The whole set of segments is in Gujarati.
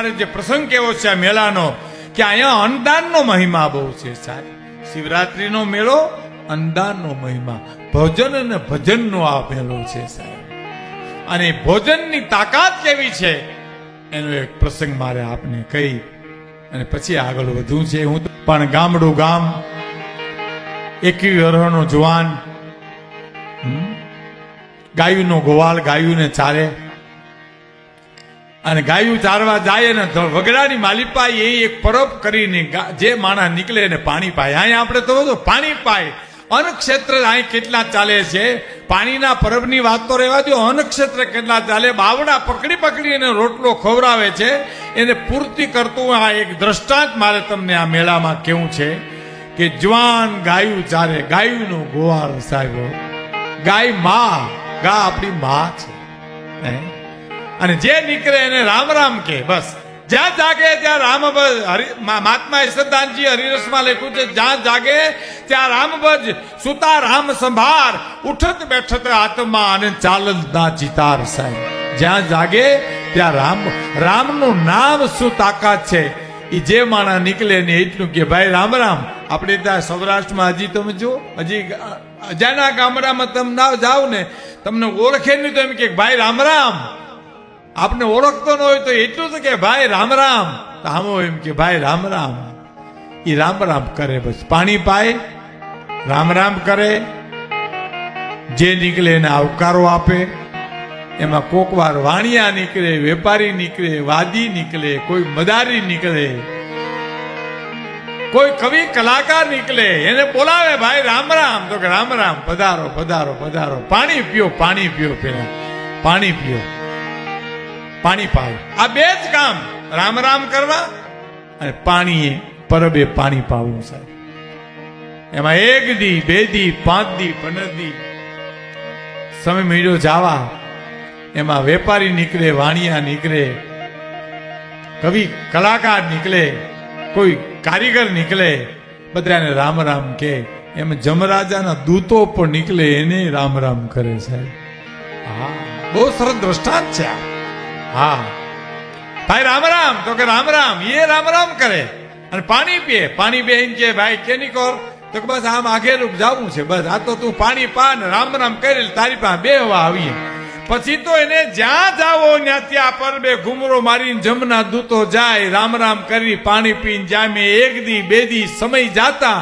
મારે જે પ્રસંગ કેવો છે આ મેળાનો કે અહીંયા અન્નદાનનો મહિમા બહુ છે સાહેબ. શિવરાત્રીનો મેળો અન્નદાનનો મહિમા, ભોજન અને ભજનનો આ મેળો છે સાહેબ. અને ભોજનની તાકાત કેવી છે એનો એક પ્રસંગ મારે આપને કહી અને પછી આગળ વધવું છે. હું પણ ગામડું ગામ 21 વર્ષનો જુવાન, ગાયુંનો ગોવાળ, ગાયુંને ચારે અને ગાયું ચારવા જાય ને વગડાની માલિપા એ એક પરબ કરીને જે માણસ નીકળે એને પાણી પાય. અહીંયા આપણે તો પાણી પાય. અન્નક્ષેત્ર અહીં કેટલા ચાલે છે, પાણીના પરબની વાત તો રહેવા દો, અન્નક્ષેત્ર કેટલા ચાલે. બાવડા પકડી પકડીને રોટલો ખવડાવે છે, એને પૂર્તિ કરતું આ એક દ્રષ્ટાંત મારે તમને આ મેળામાં કેવું છે કે જવાન ગાયું ચારે, ગાયુંનો ગોવાળ સાહેબ, ગાય માં, ગા આપણી માં છે. અને જે નીકળે એને રામ રામ કે. બસ જ્યાં જાગે ત્યાં રામ ભજ. મહાત્મા ઈશ્વરદાનજી હરિરસમાં લખ્યું છે, જ્યાં જાગે ત્યાં રામ ભજ, સુતા રામ સંભાર, ઉઠત બેઠત આત્મા અને ચાલત ના ચિતાર સાહેબ. જ્યાં જાગે ત્યાં રામ, રામનું નામ શું તાકાત છે. એ જે માણા નીકળે ને એટલું કે ભાઈ રામ રામ. આપણે ત્યાં સૌરાષ્ટ્રમાં હજી તમે જો, હજી અજાના ગામડામાં તમે ના જાઓ ને તમને ઓળખે નહીં તો એમ કે ભાઈ રામ રામ. આપને ઓળખતો ન હોય તો એટલું છે કે ભાઈ રામ રામ. આમો એમ કે ભાઈ રામ રામ. એ રામ રામ કરે, બસ પાણી પાય, રામ રામ કરે. જે નીકળે એને આવકારો આપે. એમાં કોક વાર વાણિયા નીકળે, વેપારી નીકળે, વાદી નીકળે, કોઈ મદારી નીકળે, કોઈ કવિ કલાકાર નીકળે, એને બોલાવે ભાઈ રામ રામ. તો કે રામ રામ, પધારો પધારો પધારો. પાણી પીઓ, પાણી પીઓ, પેલા પાણી પીઓ, પાણી પાય. આ બે જ કામ, રામ રામ કરવા અને પાણી પરબે પાણી પાવું સાહેબ. એમાં 1 દી 2 દી 5 દી 15 દી સમય મળ્યો જાવા. એમાં વેપારી નીકળે, વાણિયા નીકળે, કવિ કલાકાર નીકળે, કોઈ કારીગર નીકળે, બધાને રામ રામ કે. એમ જમરાજાના દૂતો પણ નીકળે, એને રામ રામ કરે સાહેબ. હા, બહુ સરસ દ્રષ્ટાંત છે આ. હા ભાઈ રામ રામ. તો કે રામ રામ. એ રામ રામ કરે અને પાણી પીએ. પાણી પીએ કે ભાઈ કેની કોર. તો કે બસ આમ આગેલું જવું છે, બસ આ તો તું પાણી પા ને રામ રામ કરી તારી પાસે બેહવા આવીએ. પછી તો એને જ્યાં જાવો ત્યાં ત્યાં પરબે ઘુમરો મારીને જમના દૂતો જાય, રામ રામ કરી પાણી પીને જાય. મેં 1 દી 2 દી સમય જાતા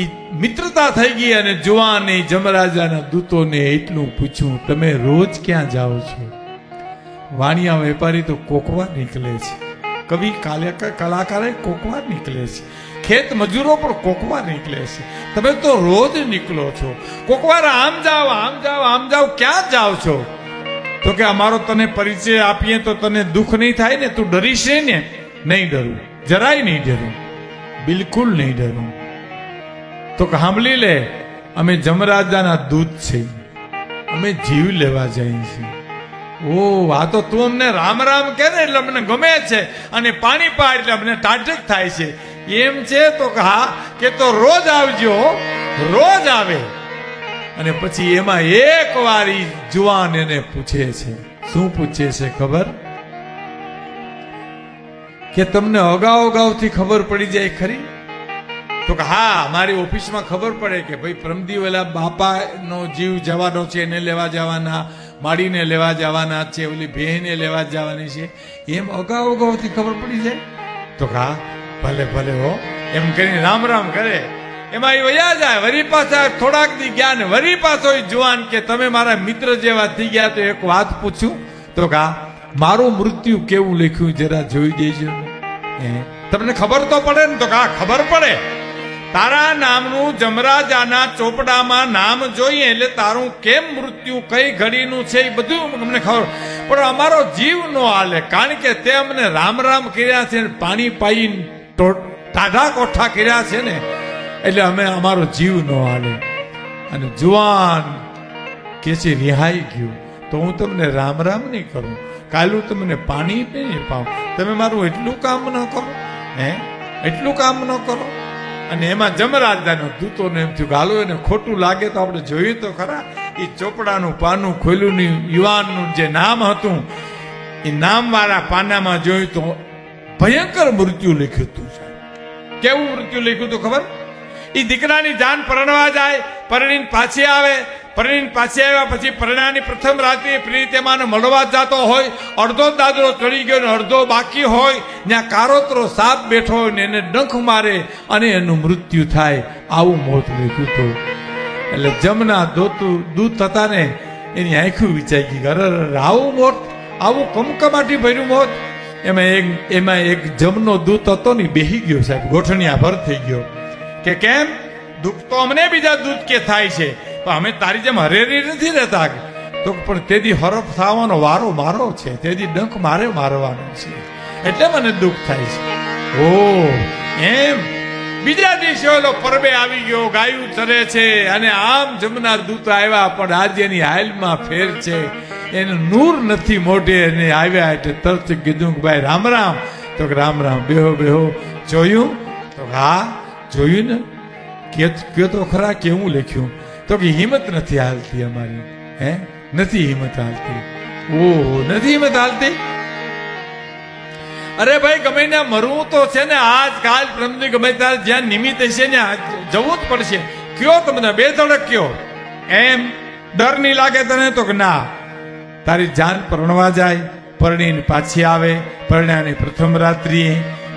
એ મિત્રતા થઈ ગઈ. અને જુવાને જમરાજાના દૂતોને એટલું પૂછ્યું, તમે રોજ ક્યાં જાઓ છો? વાણિયા વેપારી તો કોકવાર નીકળે છે, કવિ કલાકાર કોકવાર નીકળે છે, ખેત મજૂરો પણ કોકવાર નીકળે છે. તમે તો રોજ નીકળો છો. કોકવાર આમ જાઓ આમ જાઓ આમ જાઓ. ક્યાં જાઓ છો? તો કે અમારો તને પરિચય આપીએ તો તને દુઃખ નહીં થાય ને? તું ડરીશ ને? નહીં ડરું, જરાય નહીં ડરું, બિલકુલ નહીં ડરું. તો કે સાંભળી લે, અમે જમરાજાના દૂત છે, અમે જીવ લેવા જઈએ છીએ. ઓ આ તો તું અમને રામ રામ કે ને એટલે અમને ગમે છે, અને પાણી પા એટલે અમને ટાઢક થાય છે. એમ છે? તો હા કે તો રોજ આવજો. રોજ આવે. અને પછી એમાં એક વાર જુવાન એને પૂછે છે. શું પૂછે છે ખબર? કે તમને અગાઉ અગાઉથી ખબર પડી જાય ખરી? તો કે હા, મારી ઓફિસમાં ખબર પડે કે ભાઈ પ્રમદી વેલા બાપાનો જીવ જવાનો છે, એને લેવા જવાના, માડીને લેવા જવાના છે, ઓલી બહેને લેવા જવાની છે, એમ અગાઉ અગાઉથી ખબર પડી જાય. તો હા ભલે ભલે હો એમ કરીને રામ રામ કરે. એમાં એ વયા જાય. વરી પાછા થોડાક દી ગયા ને વરી પાછો જુવાન કે તમે મારા મિત્ર જેવા થઈ ગયા તો એક વાત પૂછું. તો કા મારું મૃત્યુ કેવું લખ્યું જરા જોઈ દેજો. તમને ખબર તો પડે ને? તો કા ખબર પડે. તારા નામનું જમરાજાના ચોપડામાં નામ જોઈએ એટલે તારું કેમ મૃત્યુ કઈ ઘડીનું છે એ બધું અમને ખબર. પણ અમારો જીવ નો હાલે, કારણ કે તે અમને રામ રામ કર્યા છે, પાણી પાઈ ટાઢા કોઠા કર્યા છે ને, એટલે અમે અમારો જીવ નો હાલે. અને જુવાન કે છે રિહાઈ ગયું તો હું તમને રામ રામ નહીં કરું, કાલું તમને પાણી નહીં પાઉં, તમે મારું એટલું કામ ન કરો, એટલું કામ ન કરો. અને એમાં જમરાજાનો દૂતોને એમ થયું ગાલો એને ખોટું લાગે તો આપણે જોયું તો ખરા. એ ચોપડાનું પાનું ખોલ્યું, યુવાનનું જે નામ હતું એ નામ વાળા પાનામાં જોયું તો ભયંકર મૃત્યુ લખ્યું હતું. કેવું મૃત્યુ લખ્યું હતું ખબર? એ દીકરાની જાન પરણવા જાય, પરણીને પાછી આવે, પરણીને પાછી આવ્યા પછી પરણાની પ્રથમ રાત્રિ પ્રીતિમાને મળવા જતો હોય, અડધો દાદરો ચડી ગયો ને અડધો બાકી હોય, ત્યાં કારોતરો સાપ બેઠો હોય ને એને ડંખ મારે અને એનું મૃત્યુ થાય. આવું મોત લખ્યું હતું. એટલે જમના દૂત હતા ને એની આંખું વિચાઈ ગઈ, અરે આવું મોત, આવું કમકમાટી ભર્યું મોત. એમાં એક જમનો દૂત હતો ને બેહી ગયો સાહેબ, ગોઠણિયા ભર થઈ ગયો કે કેમ દુઃખ તો અમને બીજા દૂત કે થાય છે, પણ અમે તારી જેમ હરેરી નથી રહેતા. તો પણ તેથી હરફ થવાનો વારો મારો છે, તેથી ડંખ મારે મારવાનો છે, એટલે મને દુઃખ થાય છે. ઓ એમ બીજા દિવસે ઓલો પરબે આવી ગયો, ગાયું ચરે છે અને આમ જમનાર દૂત આવ્યા, પણ આજે એની હાલમાં ફેર છે, એનું નૂર નથી મોઢે. એને આવ્યા એટલે તરત કીધું કે ભાઈ રામ રામ. તો રામ રામ, બેહો બેહો. જોયું? તો હા જોયું ને, કયો તો ખરા કેવું લખ્યું? તો કે હિંમત નથી હાલતી અમારી. હે નથી હિંમત હાલતી? ઓહો નથી હિંમત હાલતી? અરે ભાઈ ગમે ને મરવું તો છે ને, આજ કાલ પ્રમદી ગમે ત્યારે જ્યાં નિમિત્ત છે ને જવું જ પડશે. કયો તમને બે ધડક કયો, એમ ડર નહીં લાગે તને? તો કે ના, તારી જાન પરણવા જાય, પરણીને પાછી આવે, પરણ્યાની પ્રથમ રાત્રિએ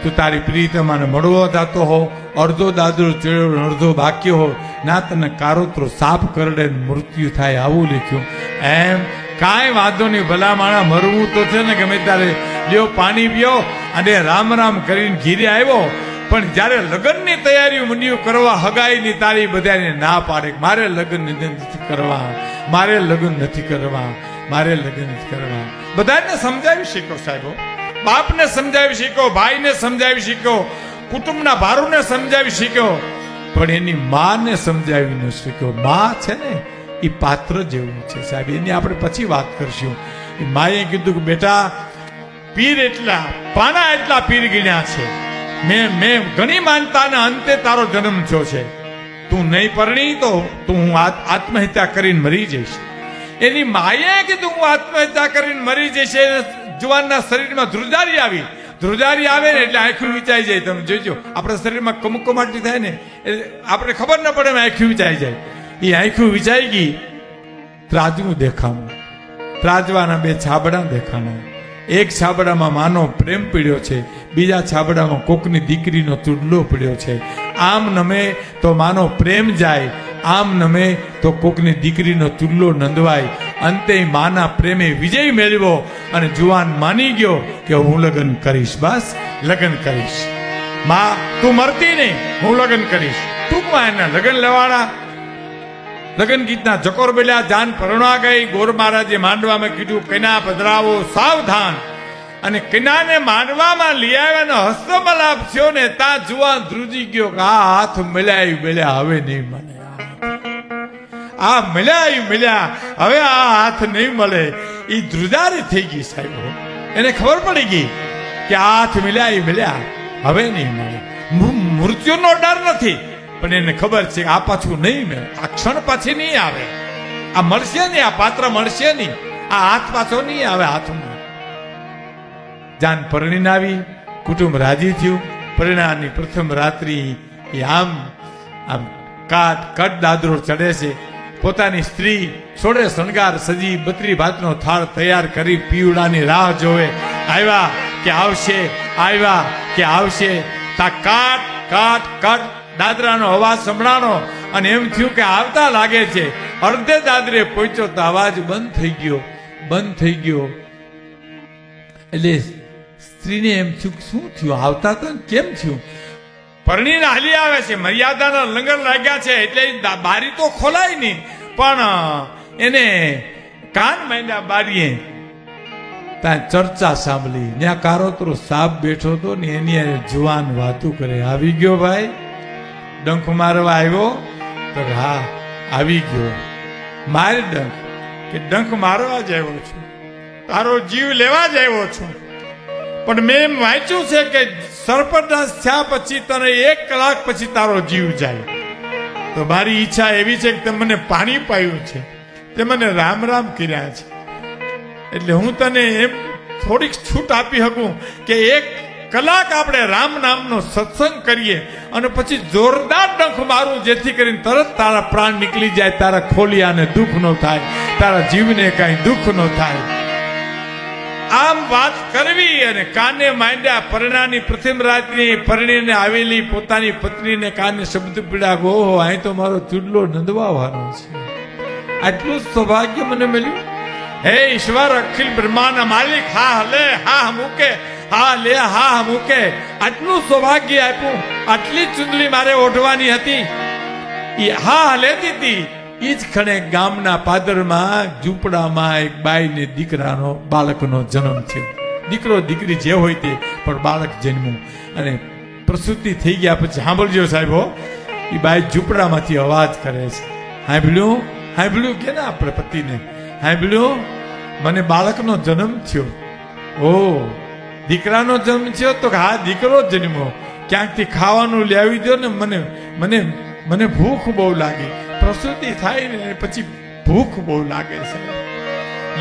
તું તારી પ્રીતમાને મળવો જતો હો, અડધો દાદરો ચડ્યો અડધો બાકી હો, ના તને કારોતરો સાપ કરડે મૃત્યુ થાય. આવું લખ્યું. એમ કાંઈ વાંધો નહીં, ભલા માણા મરવું તો છે ને ગમે ત્યારે લ્યો પાણી પીઓ. અને રામ રામ કરીને ઘીરે આવ્યો, પણ જ્યારે લગ્નની તૈયારી મંડ્યું કરવા, હગાઈની તારી બધાને ના પાડે, મારે લગ્ન નથી કરવા, મારે લગ્ન નથી કરવા, મારે લગ્ન નથી કરવા. બધાને સમજાવી શીખો સાહેબો, બાપને સમજાવી શીખો, ભાઈને સમજાવી શીખો, કુટુંબના ભારુને સમજાવી શીખો, પણ એની માને સમજાવી ન શીખ્યો. માં છે ને એ પાત્ર જેવું છે સાહેબ, એની આપણે પછી વાત કરશું. એ માએ કીધું કે બેટા પીર એટલા પાના એટલા પીર ગણ્યા છે, મેં ઘણી માનતાના અંતે તારો જન્મ થયો છે, તું નહીં પરણી તો હું આત્મહત્યા કરીને મરી જઈશ. એની માએ કીધું હું આત્મહત્યા કરીને મરી જઈશ. જુવાનના શરીરમાં ધ્રુજારી આવી, ધ્રુજારી આવે ને એટલે આંખું વિચાઈ જાય. તમે જોજો આપણા શરીરમાં કમકમાટી થાય ને આપણે ખબર ન પડે, આંખું વિચાઈ જાય. એ આંખું વિચાઈ ગઈ, ત્રાજવું દેખાણું, ત્રાજવાના બે છાબડા દેખાણા. એક છાબડામાં માનો પ્રેમ પીડ્યો છે, બીજા છાબડામાં કોકની દીકરીનો ચૂડલો પીડ્યો છે. આમ નમે તો માનો પ્રેમ જાય, આમ નમે તો કોકની દીકરીનો ચૂડલો નંદવાય. અંતે માના પ્રેમે વિજય મેળવ્યો અને જુવાન માની ગયો કે હું લગ્ન કરીશ, બસ લગ્ન કરીશ. માં તું મરતી નહીં, હું લગ્ન કરીશ. ટૂંકમાં એના લગ્ન લેવાના. લગ્ન ગીતના જકોર બેલ્યા, જાન પરણવા ગઈ. ગોર મહારાજે માંડવામાં કીધું કન્યા પધરાવો સાવધાન. અને કન્યાને માંડવામાં લઈ આવ્યા ને હસ્તમલાપ થયો ને ત્યાં જુવાન ધ્રુજી ગયો કે આ હાથ મળ્યા હવે નહીં મળે, આ મળ્યા હવે આ હાથ નહીં મળે. એ ધ્રુજારી થઈ ગઈ સાહેબ, એને ખબર પડી ગઈ કે આ હાથ મળ્યા હવે નહીં મળે. મૃત્યુનો ડર નથી, પણ એને ખબર છે કે આ પાછું નહીં મળે, આ ક્ષણ પાછી નહીં આવે, આ મળશે નહીં, આ પાત્ર મળશે નહીં, આ હાથ પાછો નહીં આવે હાથમાં. જાન પરણીને આવી, કુટુંબ રાજી થયું. પરિણામની પ્રથમ રાત્રિ એ આમ કટ દાદરો ચડે છે. પોતાની સ્ત્રી સોળે શણગાર સજી 32 ભાતનો થાળ તૈયાર કરી પીવડાની રાહ જોવે. આવ્યા કે આવશે, આવ્યા કે આવશે. તા કાટ કાટ કાટ દાદરાનો અવાજ સંભળાણો અને એમ થયું કે આવતા લાગે છે. અડધે દાદરે પહોંચ્યો તો અવાજ બંધ થઈ ગયો. એટલે સ્ત્રીને એમ થયું શું થયું, આવતા તો કેમ થયું? પરણીને હાલી આવે છે, મર્યાદાના લંગર લાગ્યા છે એટલે બારી તો ખોલાય નહીં, પણ એને કાન માંડ્યા બારીએ. ત્યાં ચર્ચા સાંભળી, ત્યાં કારોતરો સાપ બેઠો હતો ને એની જુવાન વાતું કરે. આવી ગયો ભાઈ, ડંખ મારવા આવ્યો? તો હા આવી ગયો. મારી ડંખ કે ડંખ મારવા જ આવ્યો છું, તારો જીવ લેવા જ આવ્યો છું. પણ મેં એમ વાંચ્યું છે કે સર્પદંશ થયા પછી તને 1 કલાક પછી તારો જીવ જાય. તો મારી ઈચ્છા એવી છે કે તે મને પાણી પાયું છે, તે મને રામ રામ કર્યા છે, એટલે હું તને એમ થોડીક છૂટ આપી શકું કે 1 કલાક આપણે રામ નામનો સત્સંગ કરીએ અને પછી જોરદાર ડંખ મારું, જેથી કરીને તરત તારા પ્રાણ નીકળી જાય, તારા ખોલિયાને દુઃખ ન થાય, તારા જીવને કાંઈ દુઃખ ન થાય. આમ વાત કરવી અને કાને માંડ્યા પરણાની પ્રથમ રાતની પરણીને આવેલી પોતાની પત્નીને કાને શબ્દ પીડા, ઓહો અહીં તો મારો ચૂડલો નંદવાવાનો છે. આટલું સૌભાગ્ય મને મળ્યું. હે ઈશ્વર અખિલ બ્રહ્માંડના માલિક, હા હલે હા મૂકે, હા લે હા મૂકે, આટલું સૌભાગ્ય આપ્યું. આટલી ચૂંદડી મારે ઓઢવાની હતી, એ હા લેતી હતી. એ જ ખણે ગામના પાદરમાં ઝૂંપડામાં એક બાઈને દીકરાનો બાળકનો જન્મ થયો. દીકરો દીકરી જે હોય તે, પણ બાળક જન્મ્યું. અને પ્રસૂતિ થઈ ગયા પછી સાંભળજો સાહેબ, હો એ બાઈ ઝૂંપડામાંથી અવાજ કરે છે. સાંભળ્યું સાંભળ્યું કે ને આપણે પતિને, સાંભળ્યું મને બાળકનો જન્મ થયો. ઓ દીકરાનો જન્મ થયો? તો હા દીકરો જન્મ્યો. ક્યાંકથી ખાવાનું લાવી દો ને, મને મને મને ભૂખ બહુ લાગી. પ્રસૂતિ થાય ને પછી ભૂખ બહુ લાગે છે,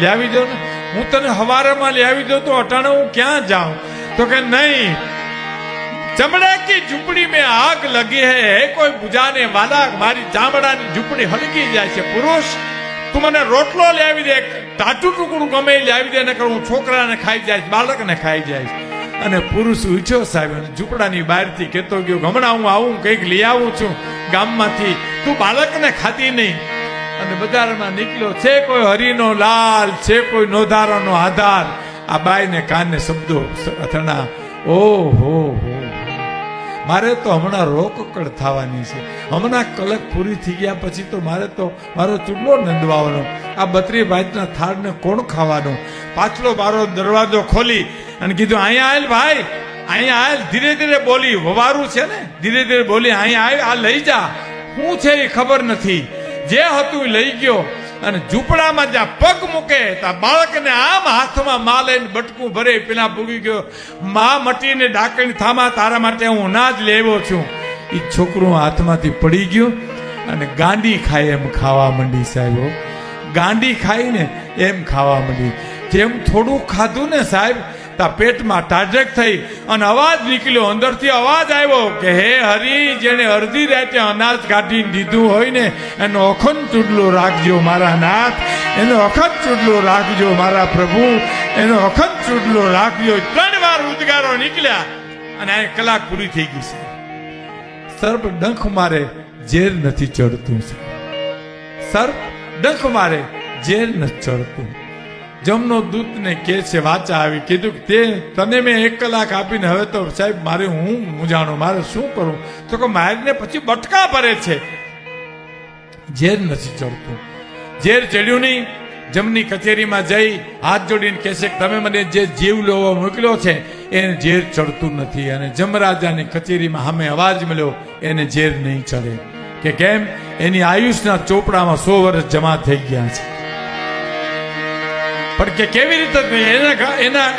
લાવી દો ને. હું તને હવારમાં લાવી દઉં તો અટાણે હું ક્યાં જાઉં? તો કે નહીં, ચમड़े की झूंपड़ी में आग लगी है, कोई बुझाने वाला. મારી ચામડાની ઝૂંપડી હળગી જાય છે. પુરુષ તું મને રોટલો લાવી દે, ટાટું ટુકડું ગમે લાવી દે, નકર હું છોકરાને ખાઈ જાય, બાળકને ખાઈ જાય. અને પુરુષ ઉઠ્યો સાહેબ, ઝૂંપડાની બહારથી કહેતો ગયો, હમણાં હું આવું કંઈક લઈ આવું છું ગામમાંથી, તું બાળકને ખાતી નહીં. અને બજારમાં નીકળ્યો. છે કોઈ હરિનો લાલ, છે કોઈ નોધારાનો આધાર. આ બાઈને કાને શબ્દો અથડા, ઓહો હો, મારે તો હમણાં રોકકડ થવાની છે. હમણાં કલક પૂરી થઈ ગયા પછી તો મારે તો મારો ચૂડલો નંદવાનો. આ 32 ભાતના થાળને કોણ ખાવાનો? પાછલો મારો દરવાજો ખોલી અને કીધું, અહીંયા આવેલ ભાઈ, અહીંયા આવેલ. ધીરે ધીરે બોલી, વવારું છે ને, ધીરે ધીરે બોલી, અહીંયા આવી, આ લઈ જા. શું છે એ ખબર નથી, જે હતું એ લઈ ગયો. અને ઝૂંપડામાં જ્યાં પગ મૂકે ત્યાં બાળકને આમ હાથમાં માં લઈને બટકું ભરે, પેલા પૂગી ગયો, માં મટીને ડાકણી થામા, તારા માટે હું અનાજ લેવો છું. એ છોકરું હાથમાંથી પડી ગયું અને ગાંડી ખાય એમ ખાવા માંડી સાહેબ. ગાંડી ખાઈને એમ ખાવા માંડી. જેમ થોડું ખાધું ને સાહેબ, તા પેટમાં ટાઢક થઈ અને અવાજ નીકળ્યો. અંદરથી અવાજ આવ્યો કે હે હરી, જેને અડધી રાતે અનાજ કાઢીને દીધું હોય ને, એનો અખંડ ચૂડલો રાખજો મારા નાથ, એનો અખંડ ચૂડલો રાખજો મારા પ્રભુ, એનો અખંડ ચૂડલો રાખજો. 3 વાર ઉદ્ગારો નીકળ્યા અને આ કલાક પૂરી થઈ ગઈ છે. સર્પ ડંખ મારે ઝેર નથી ચડતું. સર્પ ડંખ મારે ઝેર નથી ચડતું. જમનો દૂતને કે છે વાચા આવી, કીધું કે તને મેં 1 કલાક આપીને હવે તો સાહેબ મારે હું મૂંઝાણો, મારે શું કરું? તો કે મારીને પછી બટકા ભરે છે, ઝેર નથી ચડતું. ઝેર ચડ્યું નહીં. જમની કચેરીમાં જઈ હાથ જોડીને કહે છે કે તમે મને જે જીવ લેવો મોકલ્યો છે એને ઝેર ચડતું નથી. અને જમરાજાની કચેરીમાં સામે અવાજ મળ્યો, એને ઝેર નહીં ચડે. કે કેમ? એની આયુષના ચોપડામાં 100 વર્ષ જમા થઈ ગયા છે. પણ કે કેવી રીતે?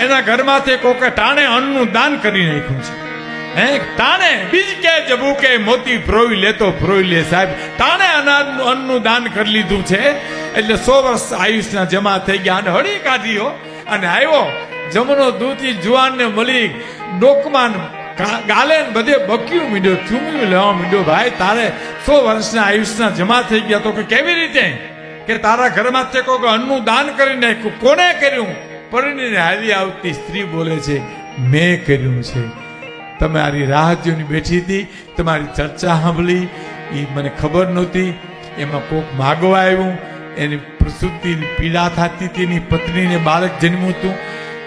એના ઘરમાંથી કોકે ટાણે અન્નનું દાન કરી નાખ્યું છે. હે ટાણે બીજ કે જબુ કે મોતી પ્રોઈ લેતો પ્રોઈ લે સાહેબ. ટાણે અન્નનું દાન કરી લીધું છે. એટલે 100 વર્ષ આયુષના જમા થઈ ગયા. અને હળી કાઢીઓ અને આવ્યો જમનો દૂતી જુવાનને મળી, ડોકમાન ગાલે બધે બક્યું મીડ્યો, ચૂમ્યું લેવા મીડ્યો. ભાઈ તારે 100 વર્ષના આયુષના જમા થઈ ગયા. તો કે કેવી રીતે? કે તારા ઘરમાં તે કોઈ અન્નનું દાન કરી નાખ્યું. કોને કર્યું? પરણીને હાલી આવતી સ્ત્રી બોલે છે, મેં કર્યું છે. તમારી રાહ જોઈને બેઠી હતી, તમારી ચર્ચા સાંભળી, એ મને ખબર નહોતી. એમાં કોક માગવા આવ્યું, એની પ્રસૂતિની પીડા થતી હતી, એની પત્નીને બાળક જન્મ્યું હતું,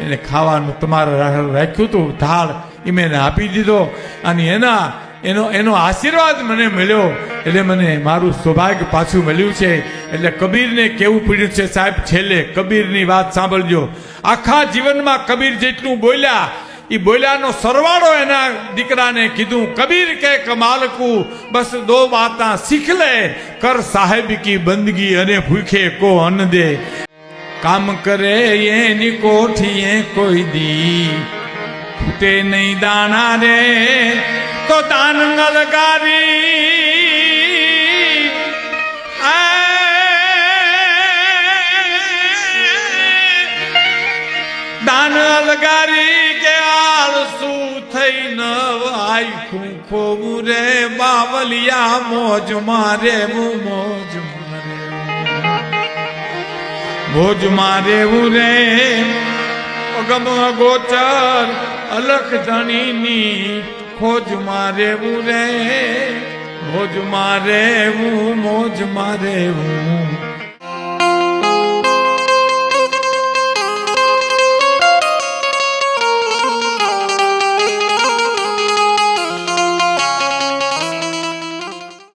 એને ખાવાનું તમારે રાખ્યું હતું થાળ, એ મેં આપી દીધો. અને એનો આશીર્વાદ મને મળ્યો, એટલે મને મારું સૌભાગ્ય પાછું મળ્યું છે. એટલે કબીરને કેવું પડ્યું છે સાહેબ, છેલ્લે કબીરની વાત સાંભળજો. આખા જીવનમાં કબીર જેટલું બોલ્યા, એ બોલ્યાનો સરવાળો એના દીકરાને કીધું. કબીર કે કમાલકું બસ 2 બાતા શીખ લે, કર સાહેબ કી બંદગી અને ભૂખે કો અન્ન દે. કામ કરે એની કોઠીએ કોઈ દી ફૂટે નહીં દાણા રે, તો દાન નલગારી દાન અલગારી કે આળસુ લઈ નવ આખું ખોવું રે બાવલિયા મોજ મારે મોજ મારે મોજ મારે રે અગમ ગોચર અલખ ધણીની ખોજ મારે રે મોજ મારે મોજ મારે